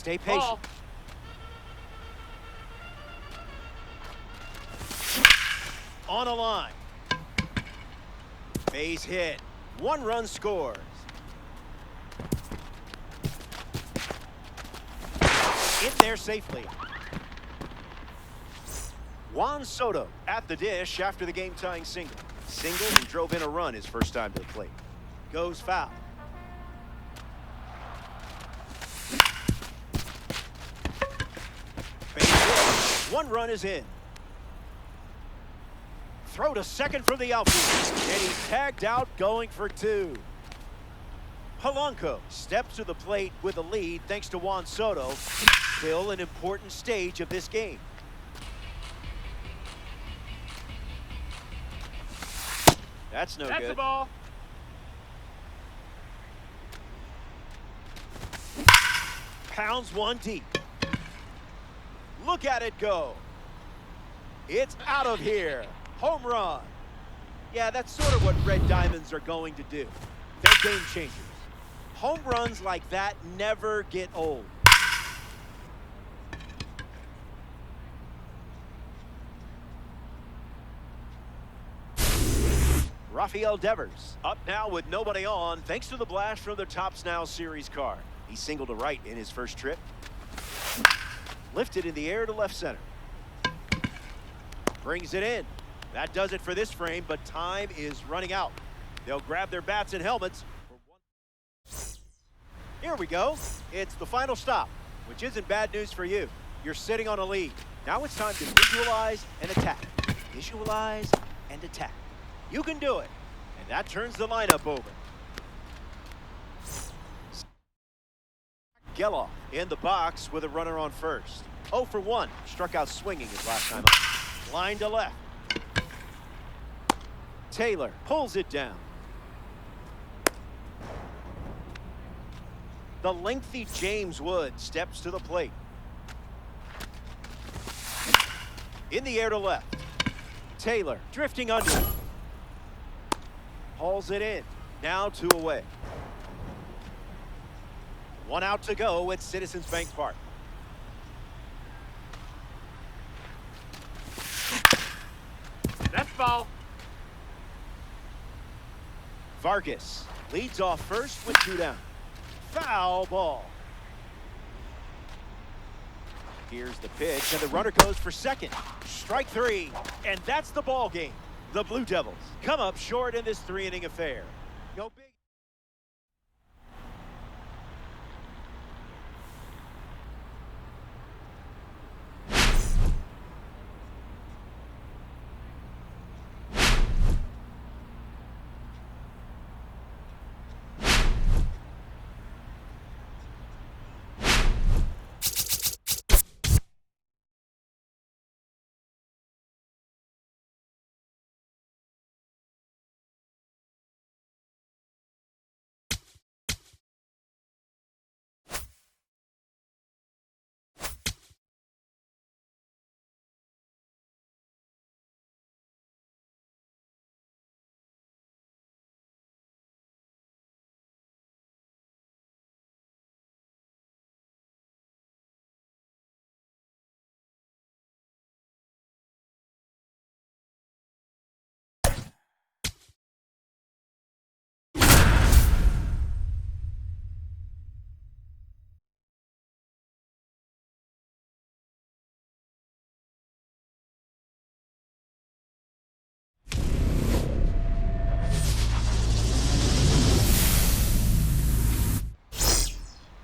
Stay patient. Ball. On a line. Base hit. 1 run scores. In there safely. Juan Soto at the dish after the game-tying single. Single and drove in a run his first time to the plate. Goes foul. Base hit. 1 run is in. Throw to second from the outfield, and he's tagged out going for 2. Polanco steps to the plate with a lead thanks to Juan Soto. Still an important stage of this game. That's no good. That's the ball. Pounds 1 deep. Look at it go. It's out of here. Home run. Yeah, that's sort of what Red Diamonds are going to do. They're game changers. Home runs like that never get old. Rafael Devers up now with nobody on thanks to the blast from the Topps Now Series card. He singled to right in his first trip. Lifted in the air to left center. Brings it in. That does it for this frame, but time is running out. They'll grab their bats and helmets. Here we go. It's the final stop, which isn't bad news for you. You're sitting on a lead. Now it's time to visualize and attack. Visualize and attack. You can do it. And that turns the lineup over. Geloff in the box with a runner on first. 0 for 1. Struck out swinging his last time up. Line to left. Taylor pulls it down. The lengthy James Wood steps to the plate. In the air to left. Taylor drifting under. Hauls it in. Now 2 away. 1 out to go at Citizens Bank Park. That's ball. Vargas leads off first with 2 down. Foul ball. Here's the pitch, and the runner goes for second. Strike 3, and that's the ball game. The Blue Devils come up short in this 3-inning affair. Go big.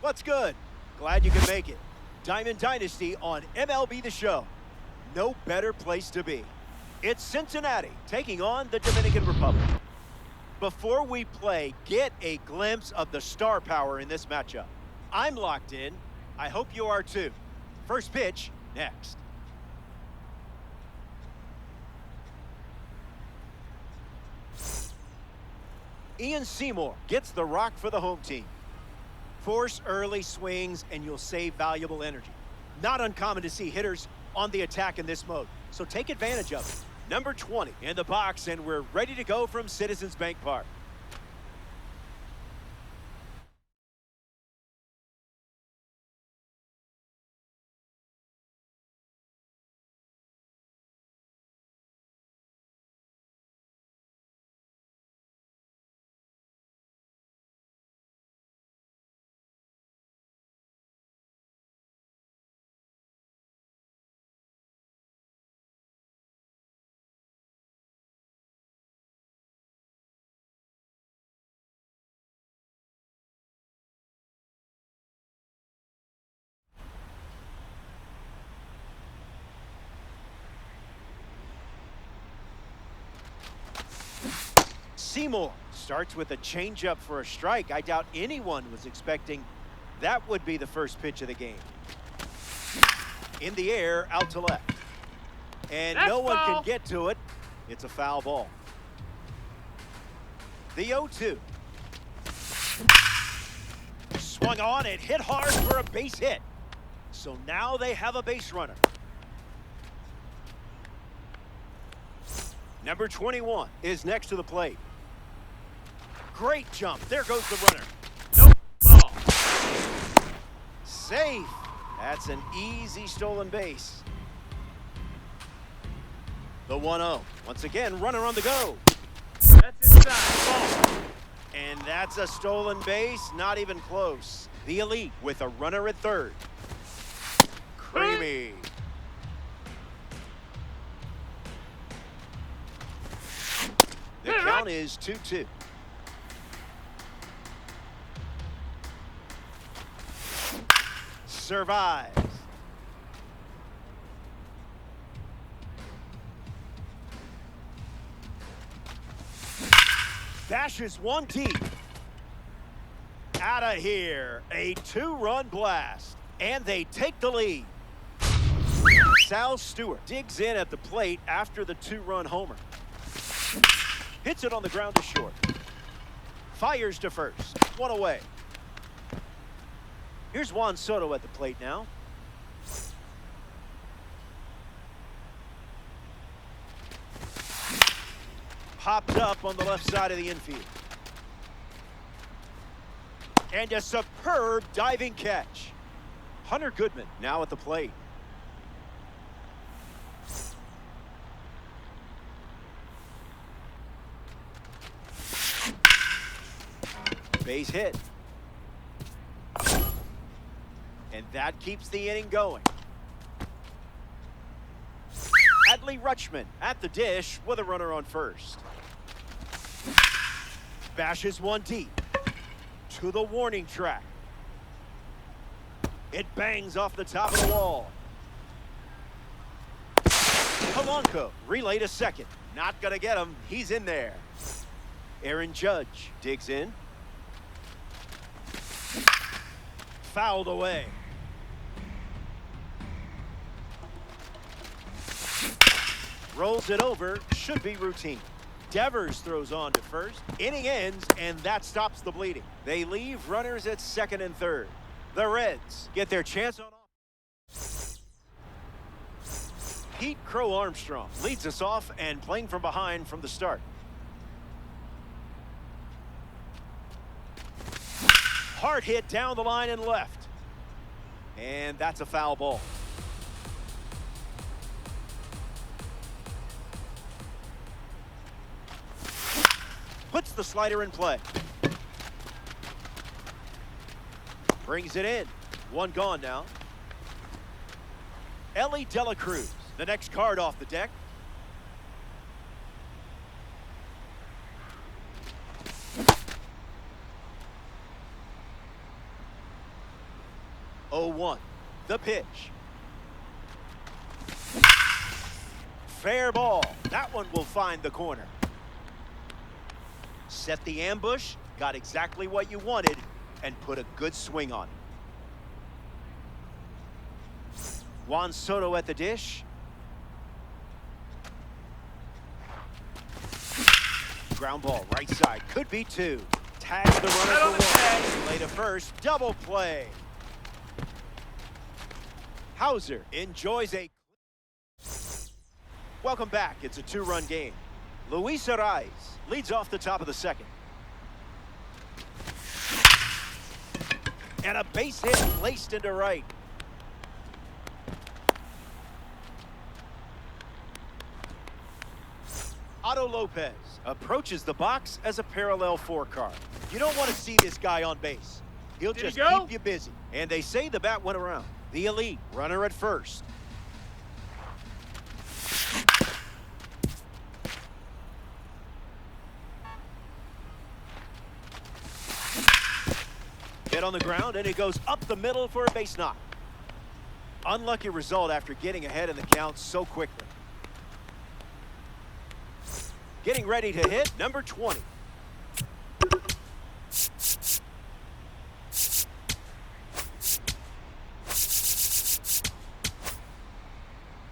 What's good? Glad you could make it. Diamond Dynasty on MLB The Show. No better place to be. It's Cincinnati taking on the Dominican Republic. Before we play, get a glimpse of the star power in this matchup. I'm locked in. I hope you are too. First pitch, next. Ian Seymour gets the rock for the home team. Force early swings and you'll save valuable energy. Not uncommon to see hitters on the attack in this mode, so take advantage of it. Number 20 in the box, and we're ready to go from Citizens Bank Park. Seymour starts with a changeup for a strike. I doubt anyone was expecting that would be the first pitch of the game. In the air, out to left. And That's no one foul. can get to it. It's a foul ball. The 0-2. Swung on and hit hard for a base hit. So now they have a base runner. Number 21 is next to the plate. Great jump. There goes the runner. No ball. Safe. That's an easy stolen base. The 1-0. Once again, runner on the go. That's inside. Ball. And that's a stolen base, not even close. The elite with a runner at third. Creamy. The count is 2-2. Survives. Bashes one deep. Out of here. A two-run blast. And they take the lead. Sal Stewart digs in at the plate after the two-run homer. Hits it on the ground to short. Fires to first. One away. Here's Juan Soto at the plate now. Popped up on the left side of the infield. And a superb diving catch. Hunter Goodman now at the plate. Base hit. And that keeps the inning going. Adley Rutschman at the dish with a runner on first. Bashes one deep to the warning track. It bangs off the top of the wall. Polanco relay to second. Not gonna get him. He's in there. Aaron Judge digs in. Fouled away. Rolls it over. Should be routine. Devers throws on to first. Inning ends, and that stops the bleeding. They leave runners at second and third. The Reds get their chance on offense. Pete Crow Armstrong leads us off and playing from behind from the start. Hard hit down the line and left. And that's a foul ball. Puts the slider in play. Brings it in. One gone now. Ellie Dela Cruz, the next card off the deck. Oh, 1. The pitch. Fair ball. That one will find the corner. Set the ambush, got exactly what you wanted, and put a good swing on it. Juan Soto at the dish. Ground ball, right side, could be two. Tags the runner for one. Play to first, double play. Hauser enjoys a... Welcome back, it's a two-run game. Luis Arraez leads off the top of the second. And a base hit laced into right. Otto Lopez approaches the box as a parallel four card. You don't want to see this guy on base. He'll just keep you busy. And they say the bat went around. The elite runner at first. Hit on the ground, and it goes up the middle for a base knock. Unlucky result after getting ahead in the count so quickly. Getting ready to hit, number 20.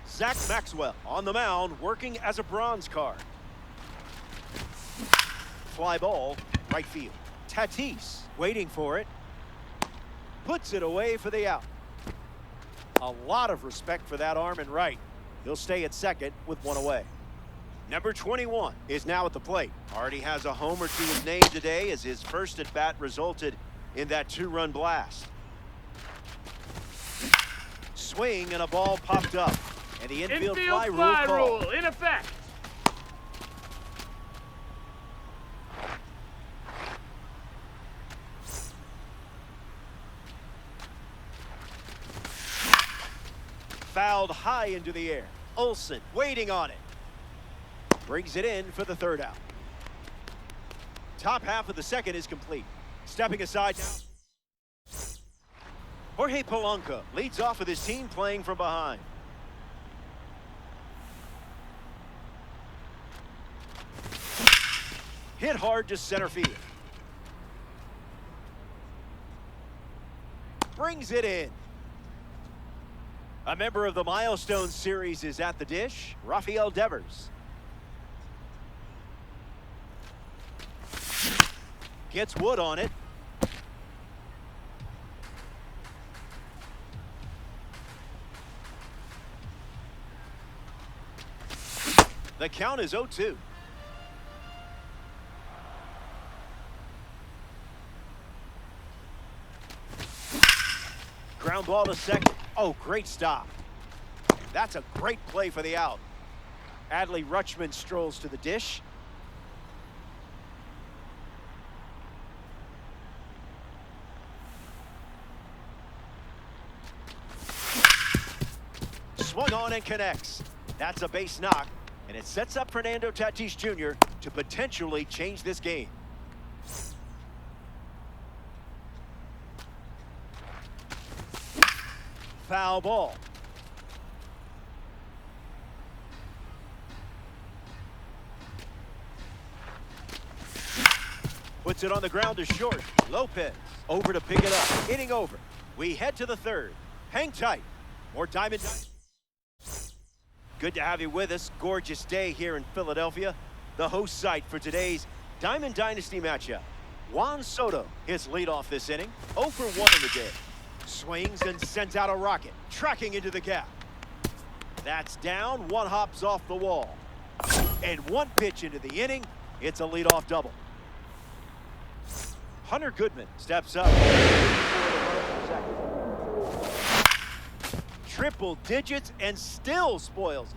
Zach Maxwell on the mound, working as a bronze card. Fly ball, right field. Tatis waiting for it. Puts it away for the out. A lot of respect for that arm and right. He'll stay at second with one away. Number 21 is now at the plate. Already has a homer to his name today as his first at bat resulted in that 2-run blast. Swing and a ball popped up. And the infield fly rule in effect. Fouled high into the air. Olsen waiting on it. Brings it in for the third out. Top half of the second is complete. Stepping aside now. Jorge Polanco leads off with his team playing from behind. Hit hard to center field. Brings it in. A member of the Milestone Series is at the dish, Rafael Devers. Gets wood on it. The count is 0-2. Ground ball to second. Oh, great stop. That's a great play for the out. Adley Rutschman strolls to the dish. Swung on and connects. That's a base knock, and it sets up Fernando Tatis Jr. to potentially change this game. Foul ball. Puts it on the ground to short. Lopez over to pick it up. Inning over. We head to the third. Hang tight. More Diamond. Good to have you with us. Gorgeous day here in Philadelphia. The host site for today's Diamond Dynasty matchup. Juan Soto hits leadoff this inning. 0 for 1 in the day. Swings and sends out a rocket. Tracking into the gap. That's down. One hops off the wall. And one pitch into the inning. It's a leadoff double. Hunter Goodman steps up. Triple digits and still spoils it.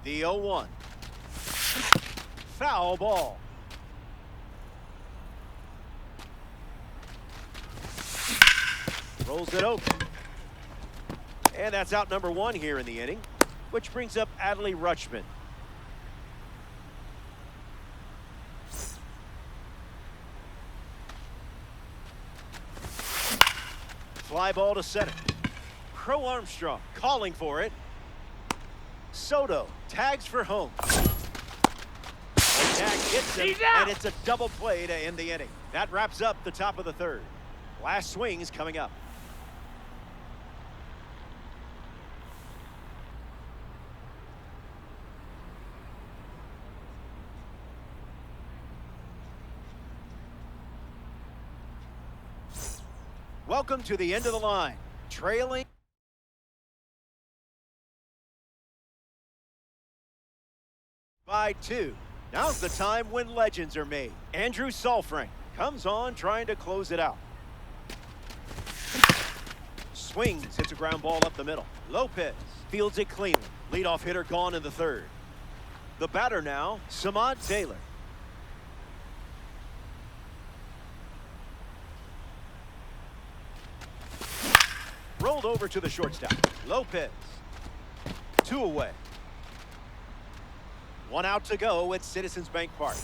The 0-1. Foul ball. Rolls it open. And that's out number 1 here in the inning, which brings up Adley Rutschman. Fly ball to center. Crow Armstrong calling for it. Soto tags for home. The tag hits him, and it's a double play to end the inning. That wraps up the top of the third. Last swings coming up. Welcome to the end of the line. Trailing by 2. Now's the time when legends are made. Andrew Saalfrank comes on trying to close it out. Swings, hits a ground ball up the middle. Lopez fields it cleanly. Leadoff hitter gone in the third. The batter now, Samad Taylor. Rolled over to the shortstop. Lopez. 2 away. 1 out to go at Citizens Bank Park.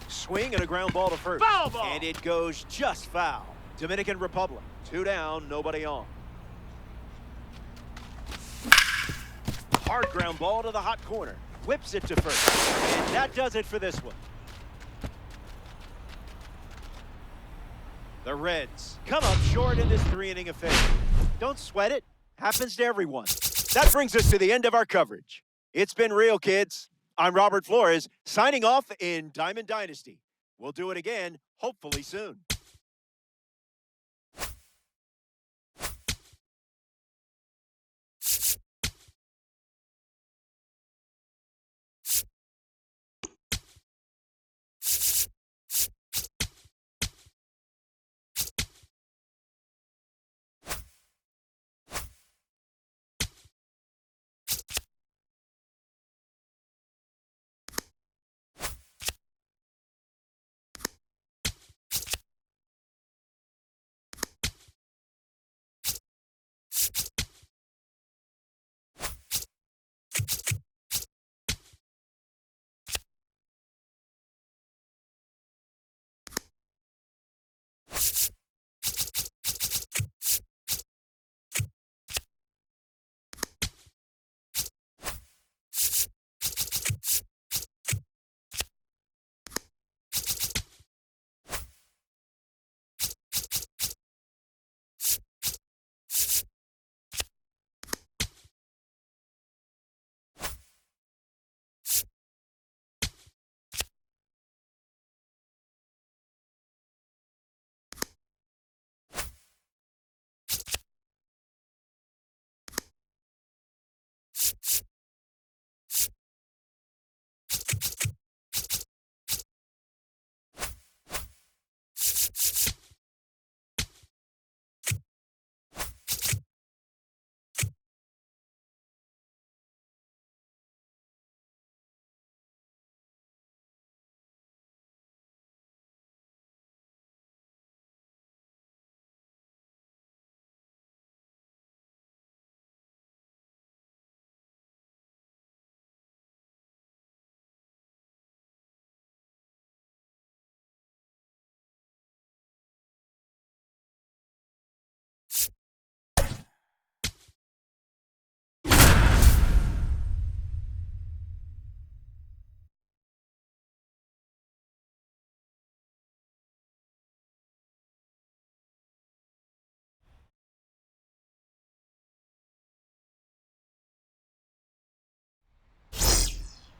Swing and a ground ball to first. Foul ball. And it goes just foul. Dominican Republic. 2 down, nobody on. Hard ground ball to the hot corner. Whips it to first. And that does it for this one. The Reds come up short in this 3-inning affair. Don't sweat it. Happens to everyone. That brings us to the end of our coverage. It's been real, kids. I'm Robert Flores, signing off in Diamond Dynasty. We'll do it again, hopefully soon.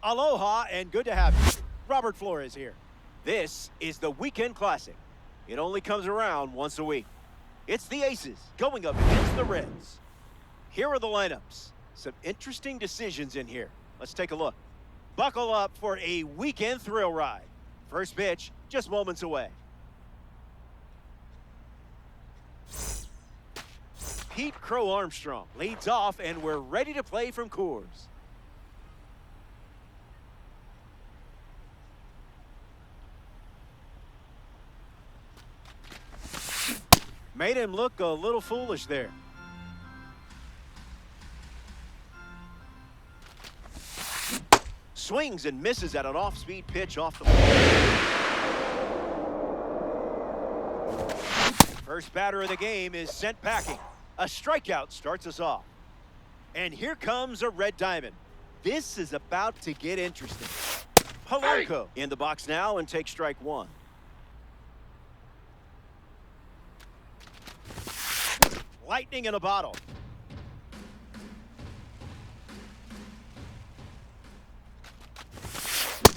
Aloha and good to have you. Robert Flores here. This is the Weekend Classic. It only comes around once a week. It's the Aces going up against the Reds. Here are the lineups. Some interesting decisions in here. Let's take a look. Buckle up for a weekend thrill ride. First pitch, just moments away. Pete Crow Armstrong leads off, and we're ready to play from Coors. Made him look a little foolish there. Swings and misses at an off-speed pitch off the plate. First batter of the game is sent packing. A strikeout starts us off. And here comes a red diamond. This is about to get interesting. Polanco in the box now and takes strike one. Lightning in a bottle.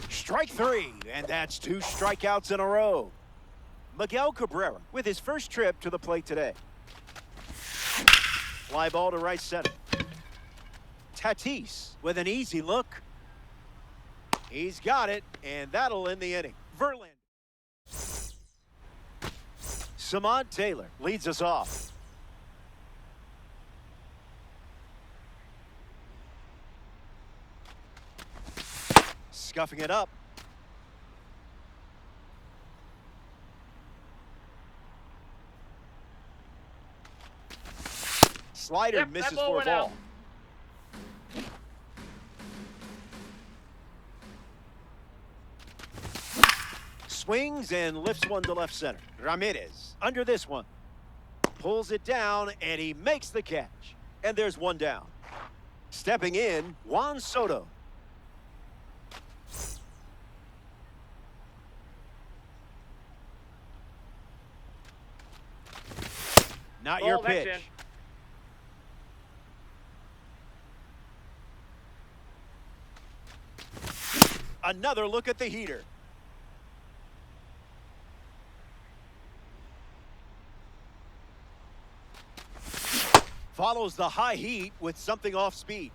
Strike three, and that's 2 strikeouts in a row. Miguel Cabrera with his first trip to the plate today. Fly ball to right center. Tatis with an easy look. He's got it, and that'll end the inning. Verlander. Samad Taylor leads us off. Scuffing it up. Slider misses for a ball. Swings and lifts one to left center. Ramirez under this one. Pulls it down, and he makes the catch. And there's one down. Stepping in, Juan Soto. Not your Ball, that's pitch. in. Another look at the heater. Follows the high heat with something off speed.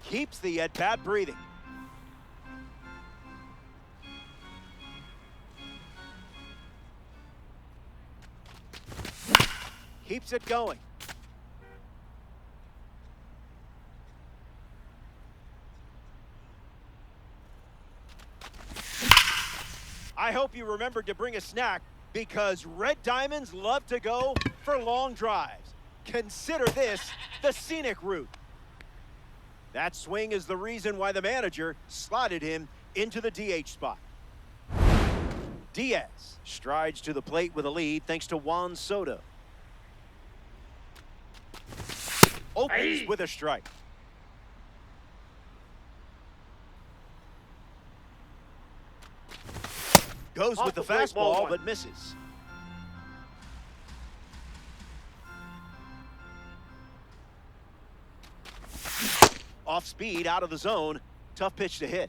Keeps the at-bat breathing. Keeps it going. I hope you remembered to bring a snack because Red Diamonds love to go for long drives. Consider this the scenic route. That swing is the reason why the manager slotted him into the DH spot. Diaz strides to the plate with a lead thanks to Juan Soto. Opens with a strike. Goes with the fastball, but misses. Off speed, out of the zone. Tough pitch to hit.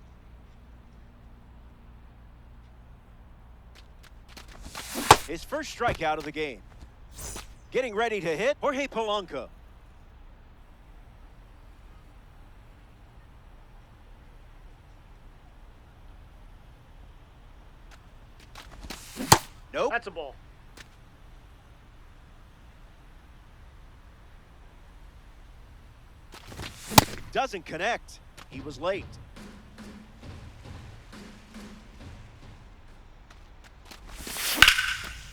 His first strikeout of the game. Getting ready to hit, Jorge Polanco. Nope. That's a ball. Doesn't connect. He was late.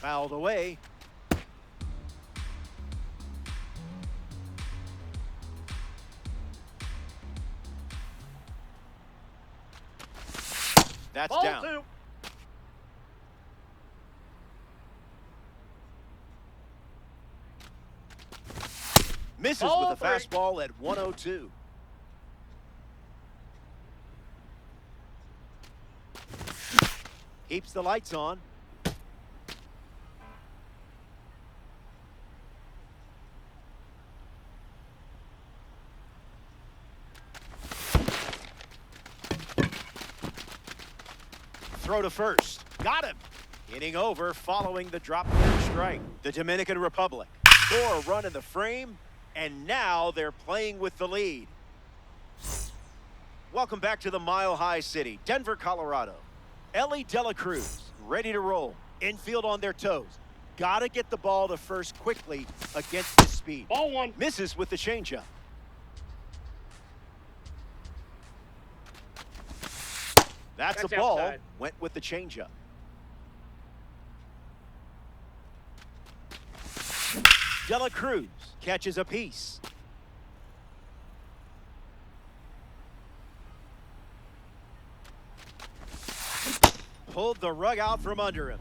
Fouled away. That's Ball down. 2. Misses Ball with a 3. fastball at 102. Keeps the lights on. Throw to first. Got him. Inning over following the drop third strike. The Dominican Republic score a run in the frame, and now they're playing with the lead. Welcome back to the Mile High City, Denver, Colorado. Ellie De La Cruz ready to roll. Infield on their toes. Gotta get the ball to first quickly against his speed. Ball 1. Misses with the changeup. That's a ball. Outside. Went with the changeup. De La Cruz catches a piece. Pulled the rug out from under him.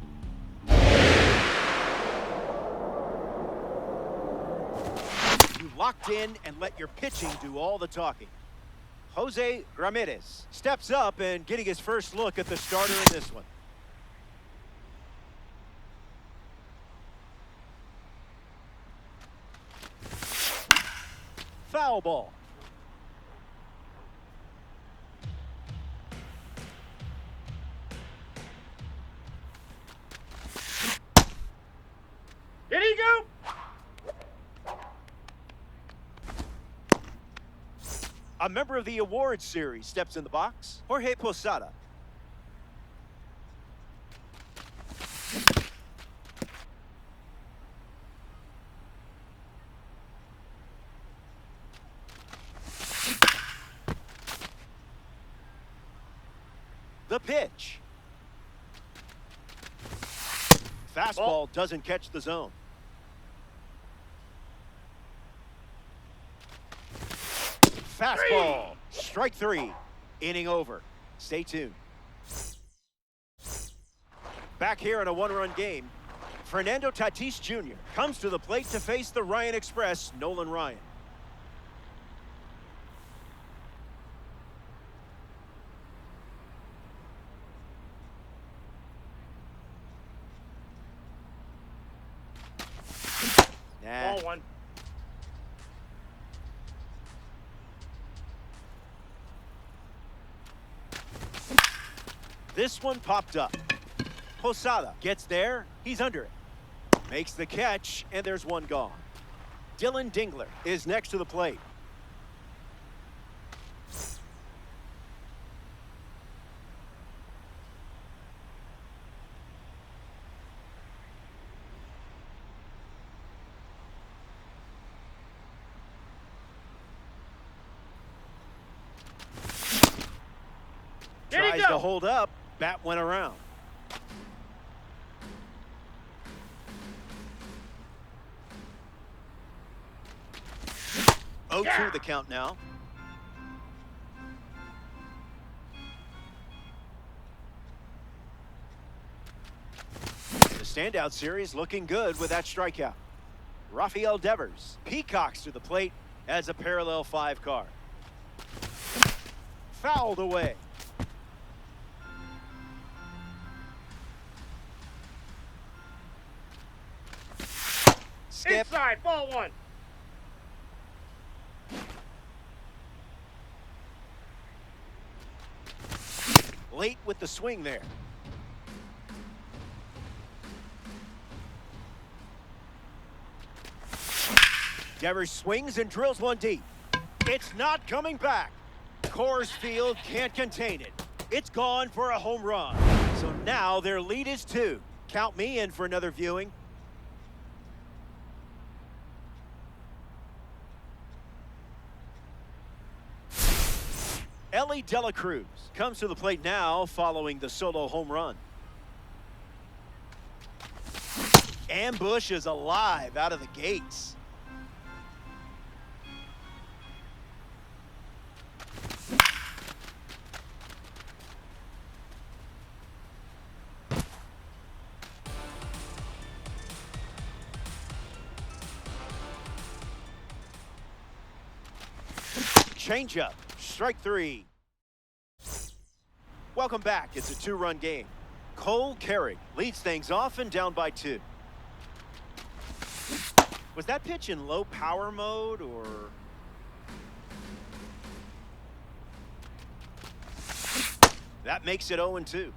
You locked in and let your pitching do all the talking. Jose Ramirez steps up and getting his first look at the starter in this one. Foul ball. Did he go? A member of the awards series steps in the box. Jorge Posada. The pitch. Fastball doesn't catch the zone. Fastball. Strike 3. Inning over. Stay tuned. Back here in a one-run game. Fernando Tatis Jr. comes to the plate to face the Ryan Express, Nolan Ryan. Ball one. This one popped up. Posada gets there. He's under it. Makes the catch, and there's one gone. Dylan Dingler is next to the plate. Tries to hold up. Bat went around. Yeah. 0-2 the count now. The standout series looking good with that strikeout. Rafael Devers peacocks to the plate as a parallel 5 card. Fouled away. Skip. Inside, ball one. Late with the swing there. Devers swings and drills one deep. It's not coming back. Coors Field can't contain it. It's gone for a home run. So now their lead is 2. Count me in for another viewing. Ellie De La Cruz comes to the plate now following the solo home run. Ambush is alive out of the gates. Changeup, strike 3. Welcome back. It's a 2-run game. Cole Carrick leads things off and down by 2. Was that pitch in low power mode or? That makes it 0-2.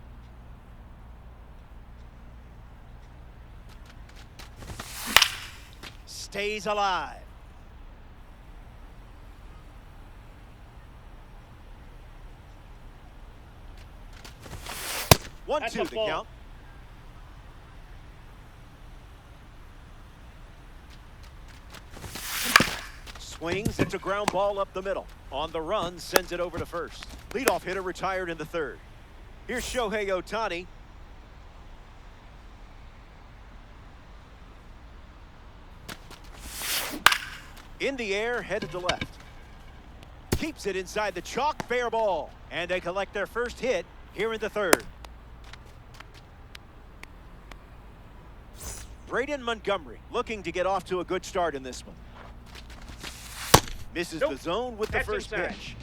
Stays alive. 1-2 the count. Swings, it's a ground ball up the middle. On the run, sends it over to first. Leadoff hitter retired in the 3rd. Here's Shohei Ohtani. In the air, headed to left. Keeps it inside the chalk, fair ball. And they collect their first hit here in the 3rd. Braden Montgomery looking to get off to a good start in this one. Misses the zone with the first pitch.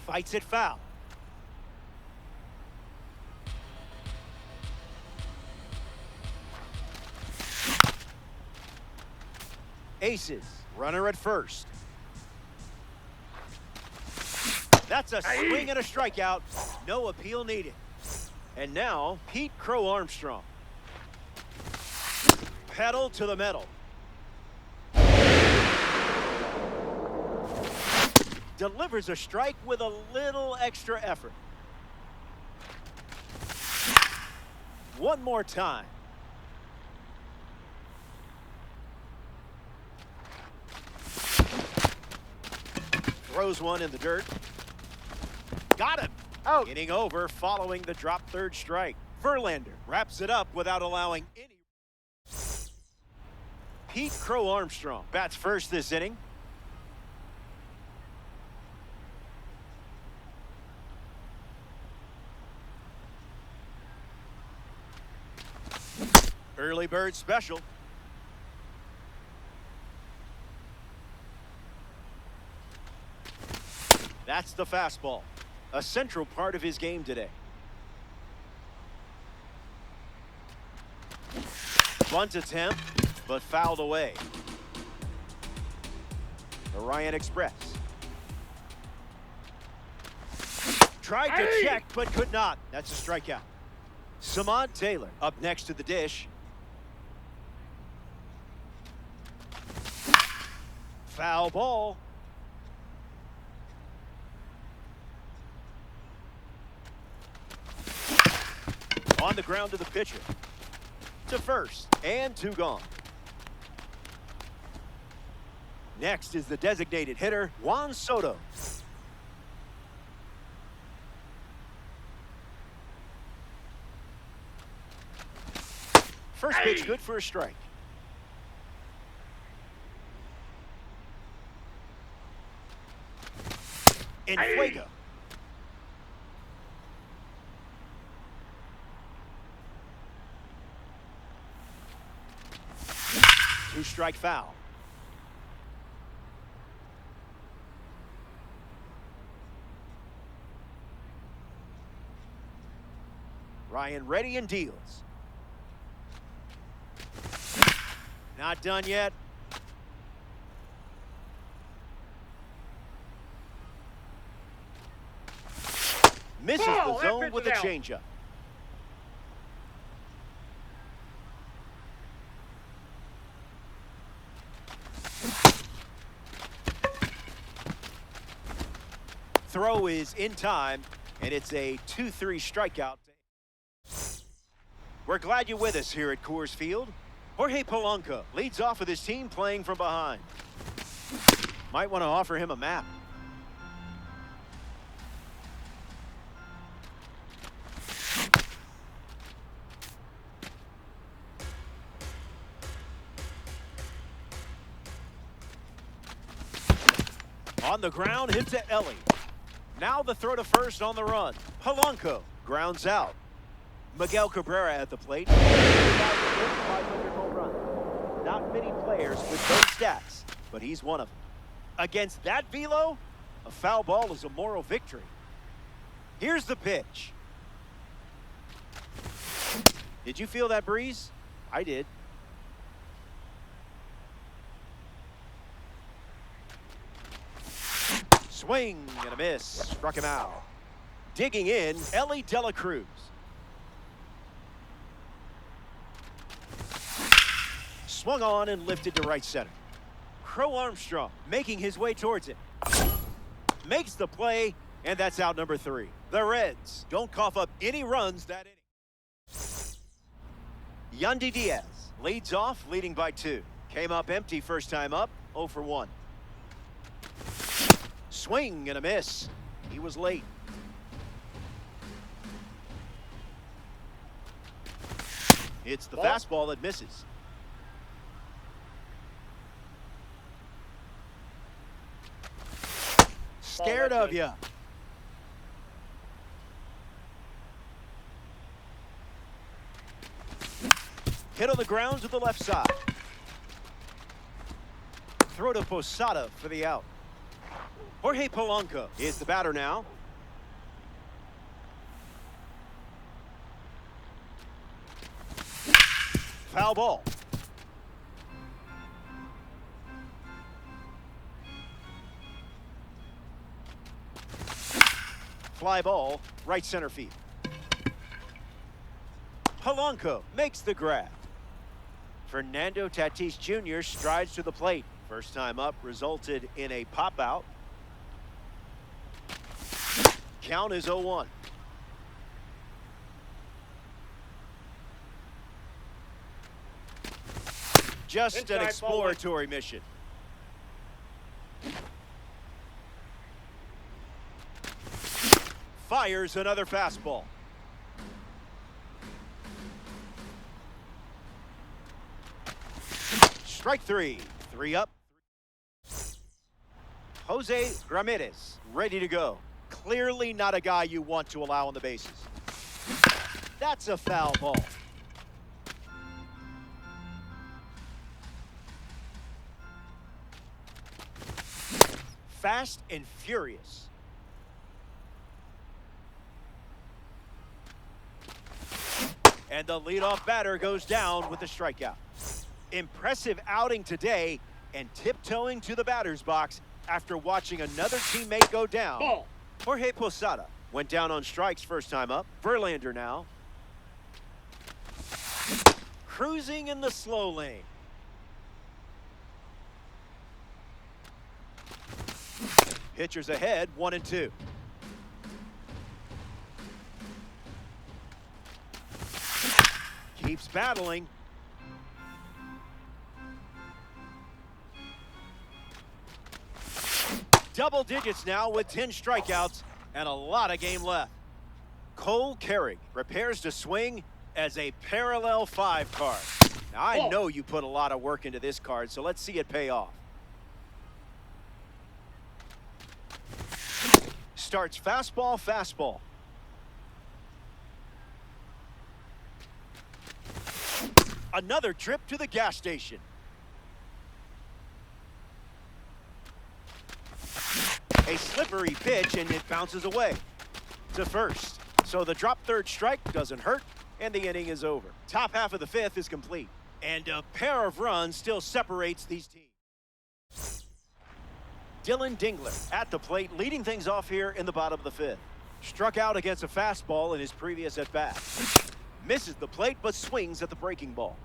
Fights it foul. Aces. Runner at first. That's a swing and a strikeout. No appeal needed. And now, Pete Crow Armstrong. Pedal to the metal. Delivers a strike with a little extra effort. One more time. Throws one in the dirt. Got him. Out. Inning over following the drop 3rd strike. Verlander wraps it up without allowing any. Pete Crow Armstrong bats first this inning. Early bird special. That's the fastball, a central part of his game today. Bunt attempt, but fouled away. The Ryan Express. Tried to check, but could not. That's a strikeout. Samad Taylor up next to the dish. Foul ball. On the ground to the pitcher. To first, and 2 gone. Next is the designated hitter, Juan Soto. First pitch good for a strike. In Fuego. Two-strike foul. Ryan ready and deals. Not done yet. Misses the zone with a changeup. Throw is in time, and it's a 2-3 strikeout. We're glad you're with us here at Coors Field. Jorge Polanco leads off with his team playing from behind. Might want to offer him a map. On the ground, hit to Ellie. Now the throw to first on the run. Polanco grounds out. Miguel Cabrera at the plate. 500 home run. Not many players with those stats, but he's one of them. Against that velo, a foul ball is a moral victory. Here's the pitch. Did you feel that breeze? I did. Swing and a miss. Struck him out. Digging in, Ellie De La Cruz. Swung on and lifted to right center. Crow Armstrong making his way towards it. Makes the play, and that's out number 3. The Reds don't cough up any runs that inning. Yandy Diaz leads off, leading by 2. Came up empty first time up, 0 for 1. Swing and a miss. He was late. It's the fastball that misses. Scared of you. Hit on the ground to the left side. Throw to Posada for the out. Jorge Polanco is the batter now. Foul ball. Fly ball, right center field. Polanco makes the grab. Fernando Tatis Jr. strides to the plate. First time up resulted in a pop out. Count is 0-1. Just an exploratory mission. Fires another fastball. Strike 3. 3 up. Jose Ramirez ready to go. Clearly not a guy you want to allow on the bases. That's a foul ball. fast and furious. And the leadoff batter goes down with a strikeout. Impressive outing today, and tiptoeing to the batter's box after watching another teammate go down. Ball. Jorge Posada went down on strikes first time up. Verlander now. Cruising in the slow lane. Pitchers ahead, 1-2. Keeps battling. Double digits now with 10 strikeouts and a lot of game left. Cole Carrig prepares to swing as a parallel 5 card. Now, I know you put a lot of work into this card, so let's see it pay off. Starts fastball, fastball. Another trip to the gas station. A slippery pitch, and it bounces away to first. So the drop third strike doesn't hurt, and the inning is over. Top half of the 5th is complete, and a pair of runs still separates these teams. Dylan Dingler at the plate, leading things off here in the bottom of the 5th. Struck out against a fastball in his previous at-bat. Misses the plate, but swings at the breaking ball.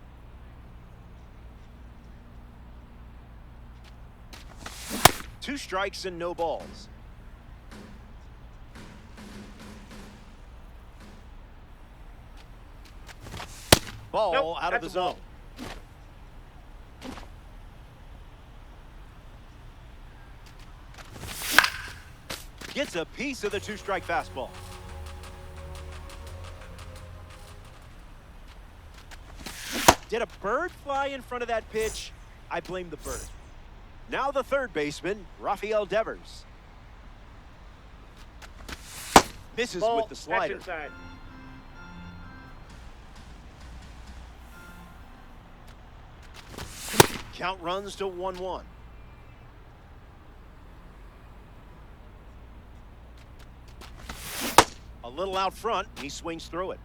Two strikes and no balls. Ball out of the zone. Gets a piece of the 2-strike fastball. Did a bird fly in front of that pitch? I blame the bird. Now the third baseman, Rafael Devers. Misses Ball. with the slider. Inside. Count runs to 1-1. A little out front, he swings through it.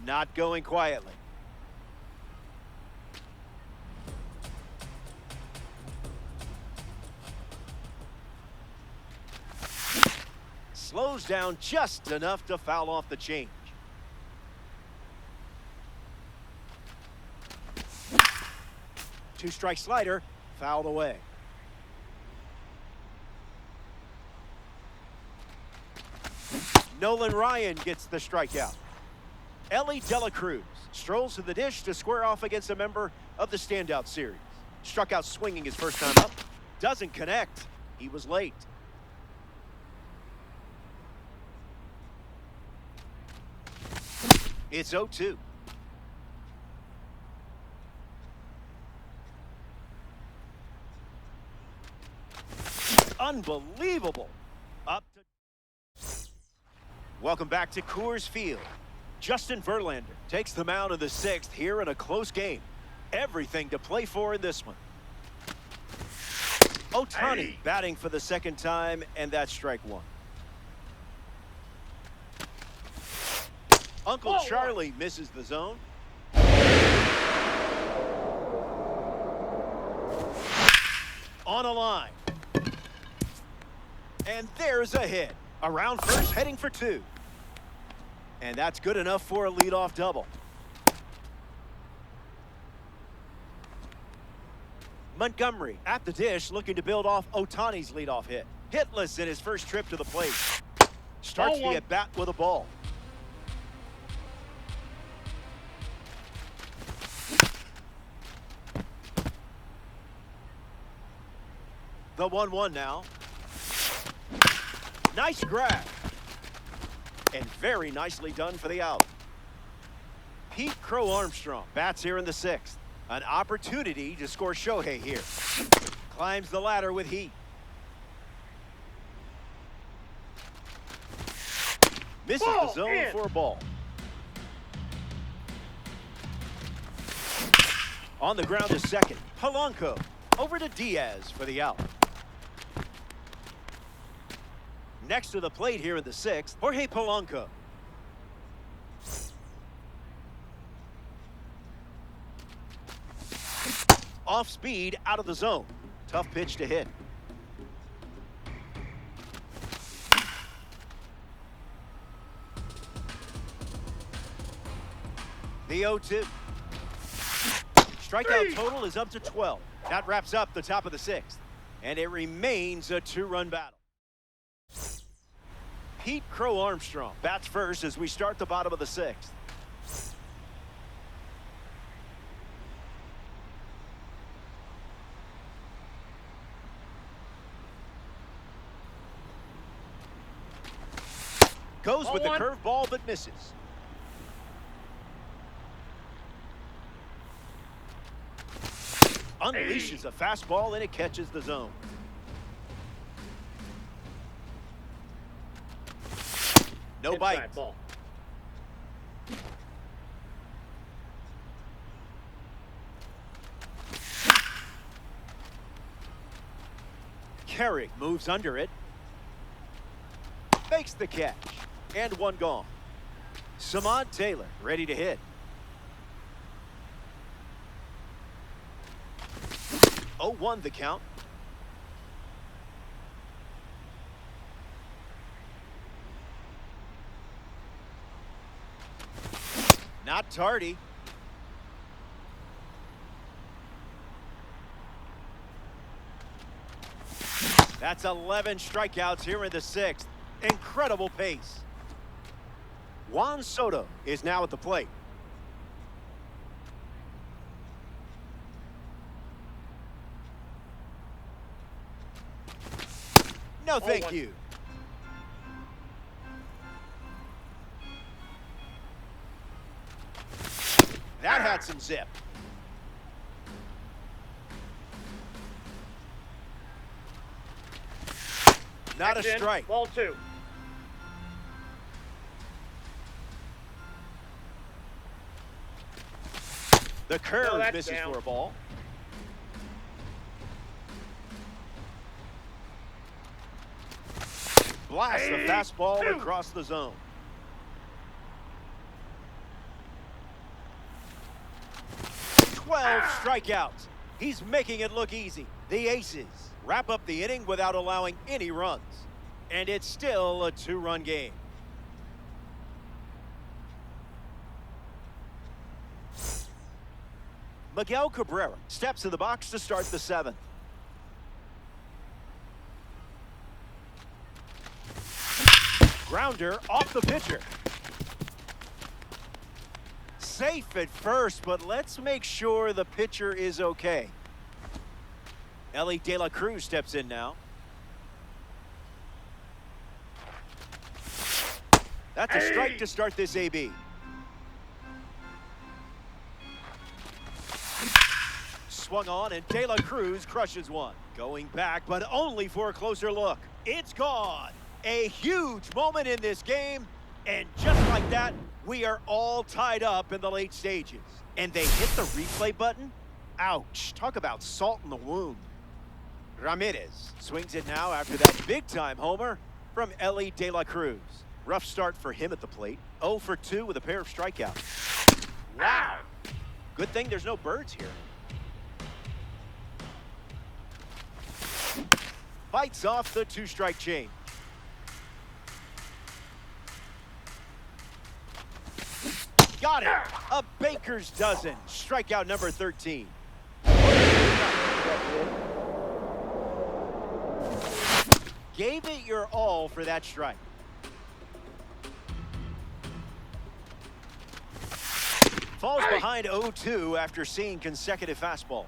Not going quietly. Slows down just enough to foul off the change. Two-strike slider, fouled away. Nolan Ryan gets the strikeout. Ellie Dela Cruz strolls to the dish to square off against a member of the standout series. Struck out swinging his first time up. Doesn't connect. He was late. It's 0-2. Unbelievable. Up to... Welcome back to Coors Field. Justin Verlander takes the mound in the 6th here in a close game. Everything to play for in this one. Ohtani batting for the second time, and that's strike 1. Uncle Charlie misses the zone. On a line. And there's a hit. Around first, heading for 2. And that's good enough for a leadoff double. Montgomery at the dish, looking to build off Ohtani's leadoff hit. Hitless in his first trip to the plate. Starts the at-bat with a ball. The 1-1 now. Nice grab. And very nicely done for the out. Pete Crow Armstrong bats here in the 6th. An opportunity to score Shohei here. Climbs the ladder with heat. Misses the zone for a ball. On the ground is second. Polanco over to Diaz for the out. Next to the plate here in the sixth, Jorge Polanco. Off speed, out of the zone. Tough pitch to hit. The 0-2. Strikeout total is up to 12. That wraps up the top of the sixth. And it remains a two-run battle. Pete Crow Armstrong bats first as we start the bottom of the sixth. Goes with the curveball but misses. Unleashes a fastball and it catches the zone. No bite. Ball. Carrick moves under it. Makes the catch. And one gone. Samad Taylor ready to hit. 0-1 the count. Not tardy. That's 11 strikeouts here in the sixth. Incredible pace. Juan Soto is now at the plate. No, thank you. That had some zip. Not a strike. Ball 2. The curve misses down for a ball. Blasts the fastball across the zone. Strikeouts. He's making it look easy. The Aces wrap up the inning without allowing any runs. And it's still a two-run game. Miguel Cabrera steps in the box to start the seventh. Grounder off the pitcher. Safe at first, but let's make sure the pitcher is okay. Ellie De La Cruz steps in now. That's a strike to start this AB. Swung on, and De La Cruz crushes one. Going back, but only for a closer look. It's gone. A huge moment in this game, and just like that, we are all tied up in the late stages. And they hit the replay button? Ouch. Talk about salt in the wound. Ramirez swings it now after that big-time homer from Ellie De La Cruz. Rough start for him at the plate. 0 for 2 with a pair of strikeouts. Wow. Good thing there's no birds here. Fights off the two-strike chain. Got it. A baker's dozen. Strikeout number 13. Gave it your all for that strike. Falls behind 0-2 after seeing consecutive fastballs.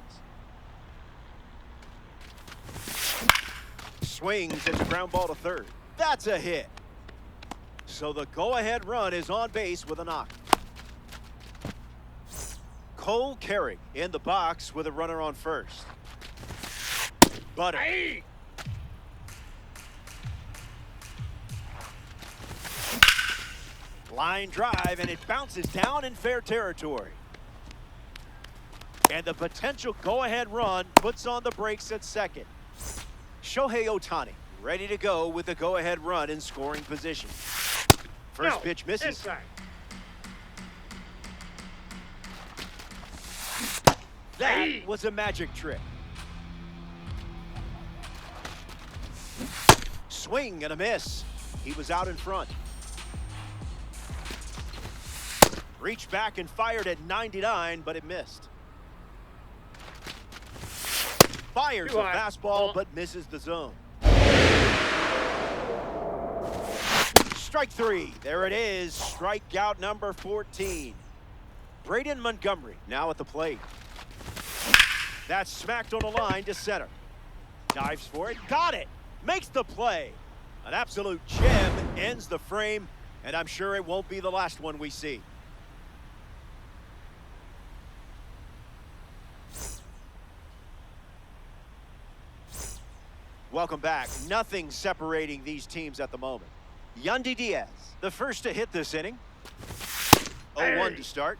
Swings at the ground ball to third. That's a hit. So the go-ahead run is on base with a knock. Cole Carrick in the box with a runner on first. Butter. Line drive, and it bounces down in fair territory. And the potential go-ahead run puts on the brakes at second. Shohei Ohtani ready to go with the go-ahead run in scoring position. First pitch misses. Inside. That was a magic trick. Swing and a miss. He was out in front. Reached back and fired at 99, but it missed. Fires a fastball, but misses the zone. Strike three. There it is. Strikeout number 14. Braden Montgomery now at the plate. That's smacked on the line to center. Dives for it. Got it. Makes the play. An absolute gem ends the frame, and I'm sure it won't be the last one we see. Welcome back. Nothing separating these teams at the moment. Yandy Diaz, the first to hit this inning. 0-1 to start.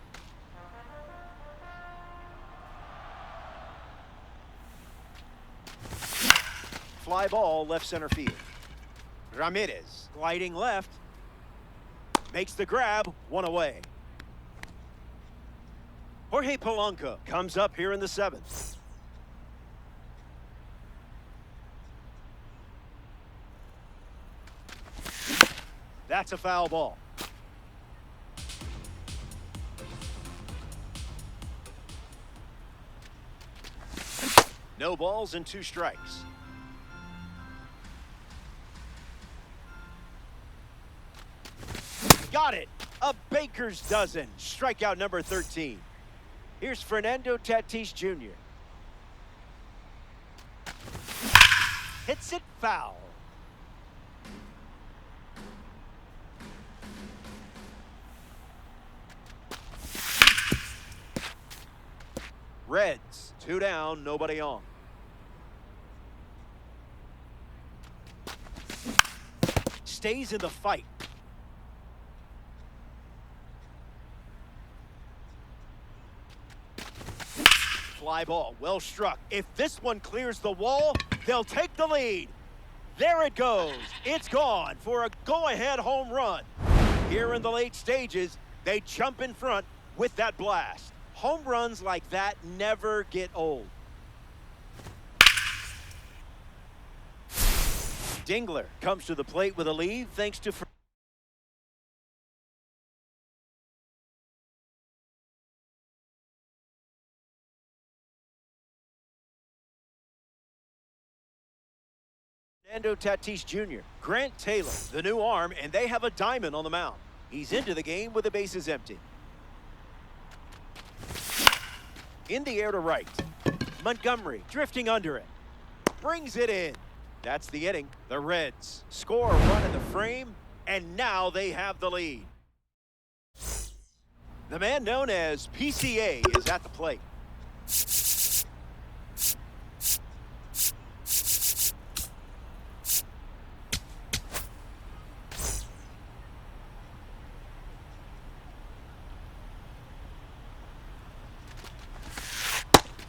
Fly ball left center field. Ramirez gliding left. Makes the grab, one away. Jorge Polanco comes up here in the seventh. That's a foul ball. No balls and 2 strikes. Got it. A baker's dozen. Strikeout number 13. Here's Fernando Tatis Jr. Hits it foul. Reds, 2 down, nobody on. Stays in the fight. Fly ball, well struck. If this one clears the wall, they'll take the lead. There it goes. It's gone for a go-ahead home run. Here in the late stages, they jump in front with that blast. Home runs like that never get old. Dingler comes to the plate with a lead thanks to Fernando Tatis Jr. Grant Taylor, the new arm, and they have a diamond on the mound. He's into the game with the bases empty. In the air to right. Montgomery drifting under it. Brings it in. That's the inning. The Reds score a run in the frame, and now they have the lead. The man known as PCA is at the plate.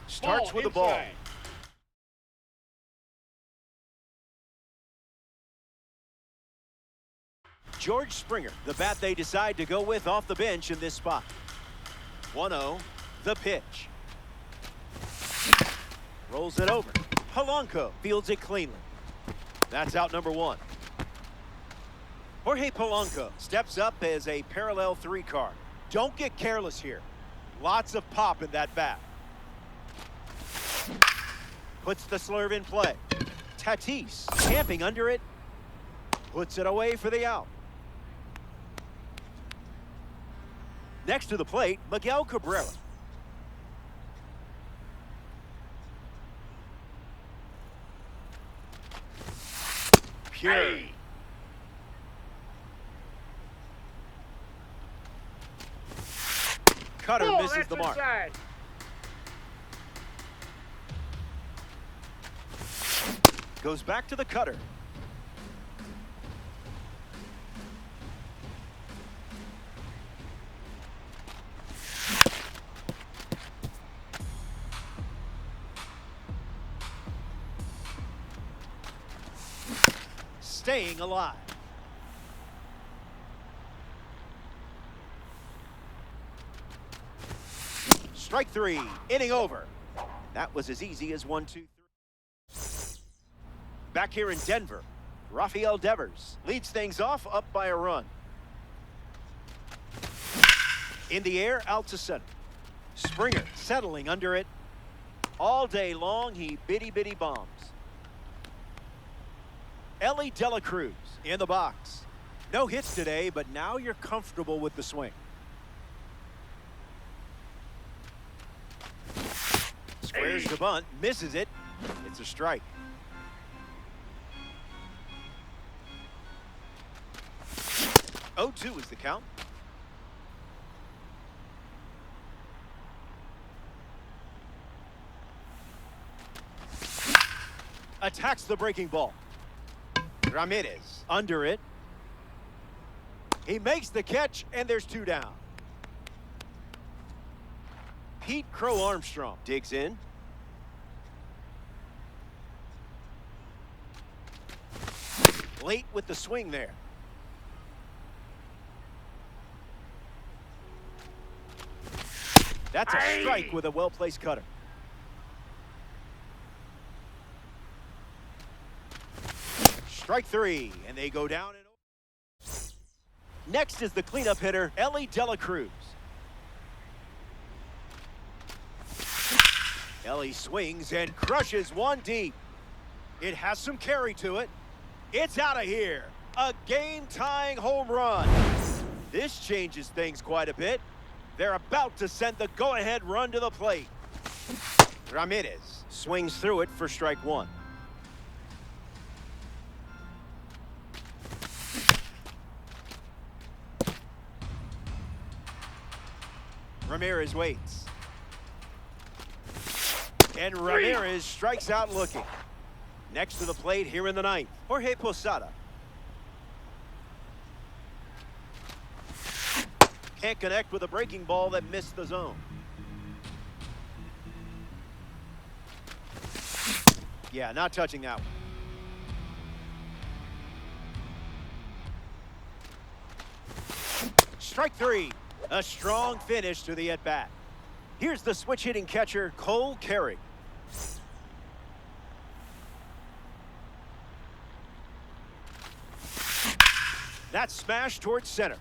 Starts with the ball. George Springer, the bat they decide to go with off the bench in this spot. 1-0, the pitch. Rolls it over. Polanco fields it cleanly. That's out number 1. Jorge Polanco steps up as a parallel 3 card. Don't get careless here. Lots of pop in that bat. Puts the slurve in play. Tatis camping under it. Puts it away for the out. Next to the plate, Miguel Cabrera. Pure. Hey. Cutter misses the mark. Inside. Goes back to the cutter. staying alive. Strike three, inning over. That was as easy as 1, 2, 3. Back here in Denver, Rafael Devers leads things off up by a run. In the air, out to center. Springer settling under it. All day long, he bitty bombs. Ellie De La Cruz in the box. No hits today, but now you're comfortable with the swing. Squares the bunt, misses it. It's a strike. Oh, 2 is the count. Attacks the breaking ball. Ramirez under it. He makes the catch, and there's 2 down. Pete Crow Armstrong digs in. Late with the swing there. That's a strike with a well-placed cutter. Strike 3, and they go down. Next is the cleanup hitter, Ellie De La Cruz. Ellie swings and crushes one deep. It has some carry to it. It's out of here. A game-tying home run. This changes things quite a bit. They're about to send the go-ahead run to the plate. Ramirez swings through it for strike 1. Ramirez waits. And Ramirez strikes out looking. Next to the plate here in the 9th, Jorge Posada. Can't connect with a breaking ball that missed the zone. Yeah, not touching that one. Strike 3. A strong finish to the at-bat. Here's the switch-hitting catcher, Cole Carey. That's smashed towards center.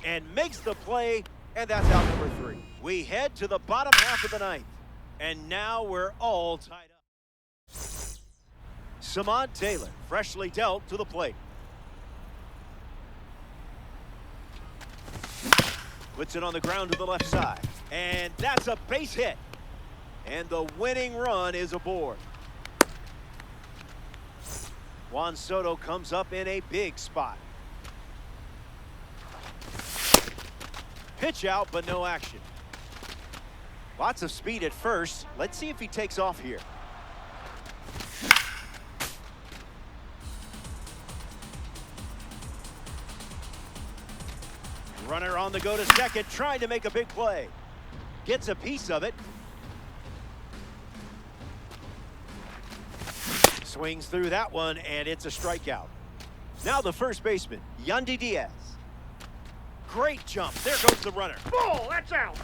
And makes the play, and that's out number 3. We head to the bottom half of the 9th. And now we're all tied up. Samad Taylor, freshly dealt to the plate. Puts it on the ground to the left side. And that's a base hit. And the winning run is aboard. Juan Soto comes up in a big spot. Pitch out, but no action. Lots of speed at first. Let's see if he takes off here. Runner on the go to second, trying to make a big play. Gets a piece of it. Swings through that one, and it's a strikeout. Now the first baseman, Yandy Diaz. Great jump. There goes the runner. Ball, that's out.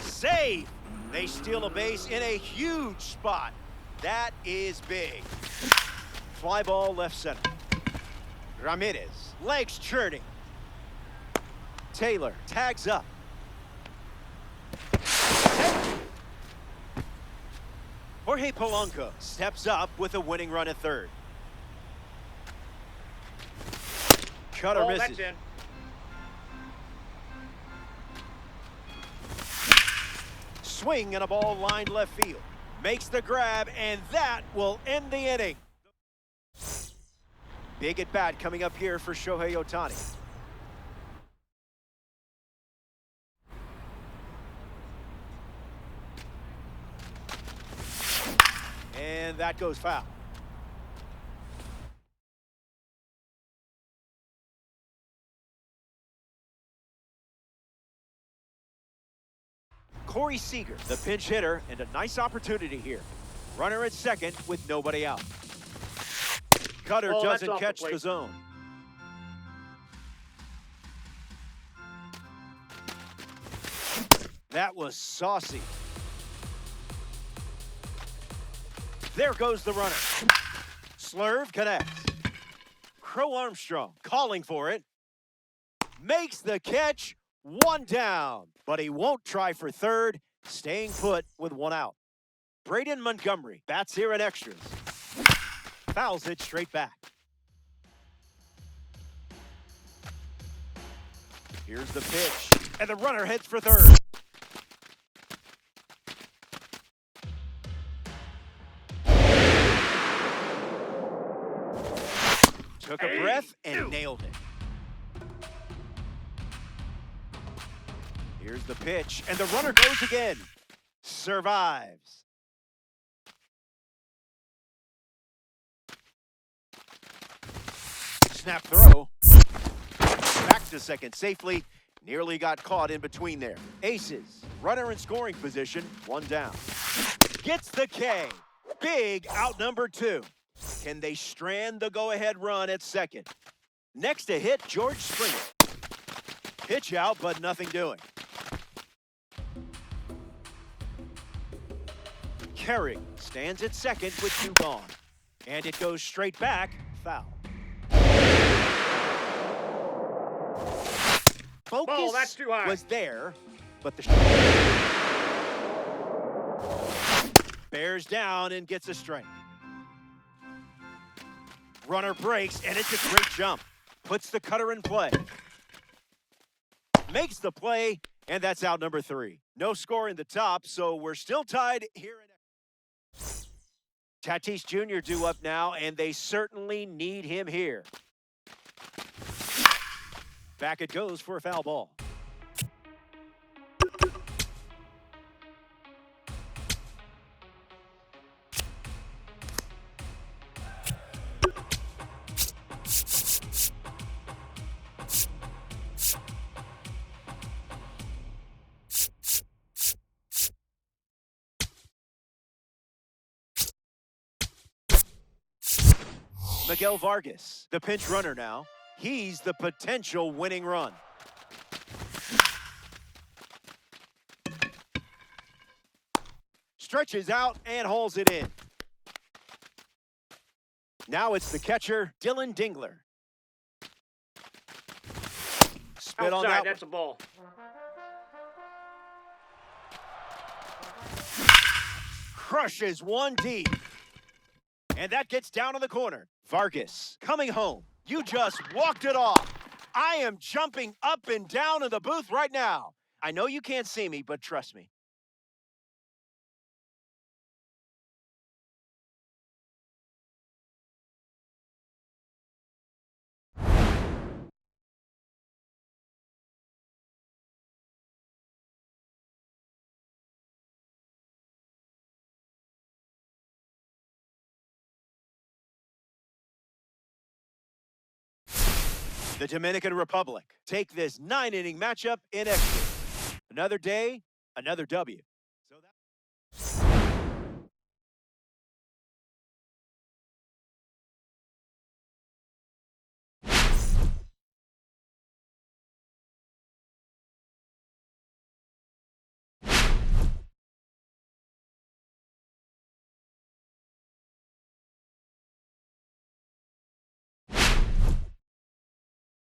Save. They steal a base in a huge spot. That is big. Fly ball left center. Ramirez, legs churning. Taylor tags up. Jorge Polanco steps up with a winning run at third. Cutter misses. That's in. Swing and a ball lined left field. Makes the grab, and that will end the inning. Big at bat coming up here for Shohei Ohtani. And that goes foul. Corey Seager, the pinch hitter, and a nice opportunity here. Runner at second with nobody out. Cutter Oh, that's doesn't off the catch the plate. zone. That was saucy. There goes the runner. Slurve connects. Crow Armstrong calling for it. Makes the catch. One down. But he won't try for third. Staying put with one out. Braden Montgomery bats here in extras. Fouls it straight back. Here's the pitch. And the runner heads for third. Took a breath and nailed it. Here's the pitch, and the runner goes again. Survives. Snap throw. Back to second safely. Nearly got caught in between there. Aces. Runner in scoring position. One down. Gets the K. Big out number 2. Can they strand the go-ahead run at second? Next to hit, George Springer. Pitch out, but nothing doing. Kerrig stands at second with 2 gone. And it goes straight back, foul. Focus that's too high. was there, but the bears down and gets a strike. Runner breaks, and it's a great jump. Puts the cutter in play. Makes the play, and that's out number 3. No score in the top, so we're still tied here. Tatis Jr. due up now, and they certainly need him here. Back it goes for a foul ball. Miguel Vargas, the pinch runner now. He's the potential winning run. Stretches out and hauls it in. Now it's the catcher, Dylan Dingler. Spit on that. That's a ball. Crushes one deep. And that gets down to the corner. Vargas coming home. You just walked it off. I am jumping up and down in the booth right now. I know you can't see me, but trust me. The Dominican Republic take this 9-inning matchup in extra. Another day, another W.